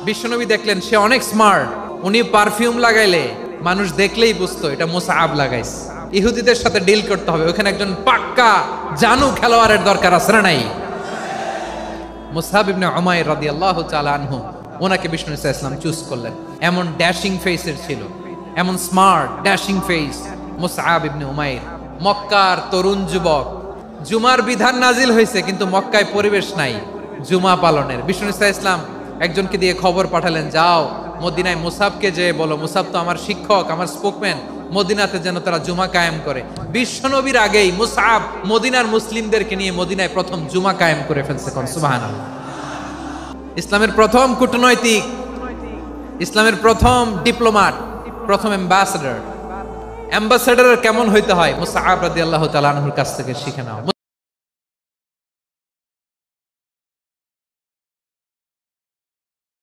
বিশ্বনবী দেখলেন সে অনেক স্মার্ট, উনি পারফিউম লাগাইলে মানুষ দেখলেই বুঝতো এটা মুসআব লাগাইছে। ইহুদিদের সাথে ডিল করতে হবে, ওখানে একজন পাক্কা জানু খেলোয়াড়ের দরকার আছে না নাই? মুসআব ইবনে উমাইর রাদিয়াল্লাহু তাআলা আনহু, ওনাকে বিষ্ণু ইসা ইসলাম চুজ করলেন। এমন ড্যাশিং ফেসের ছিল, এমন স্মার্ট ড্যাশিং ফেস মুসআব ইবনে উমাইর। মক্কার তরুণ যুবক, জুমার বিধান নাজিল হয়েছে কিন্তু মক্কায় পরিবেশ নাই জুমা পালনের। বিষ্ণু ইসা ইসলাম একজনকে দিয়ে খবর পাঠালেন, যাও মদিনায় মুসাবকে যে বলো, মুসাব তো আমার শিক্ষক, আমার স্পোকম্যান, মদিনাতে যেন তারা জুমা কায়েম করে। বিশ্বনবীর আগেই মুসআব মদিনার মুসলিমদেরকে নিয়ে মদিনায় প্রথম জুমা কায়েম করে ফেলছে। কোন সুবহানাল্লাহ। ইসলামের প্রথম কূটনৈতিক, ইসলামের প্রথম ডিপ্লোম্যাট, প্রথম অ্যাম্বাসেডর। অ্যাম্বাসেডর কেমন হইতে হয় মুসআব রাদিয়াল্লাহু তাআলা আনহুর কাছ থেকে শিখে নাও।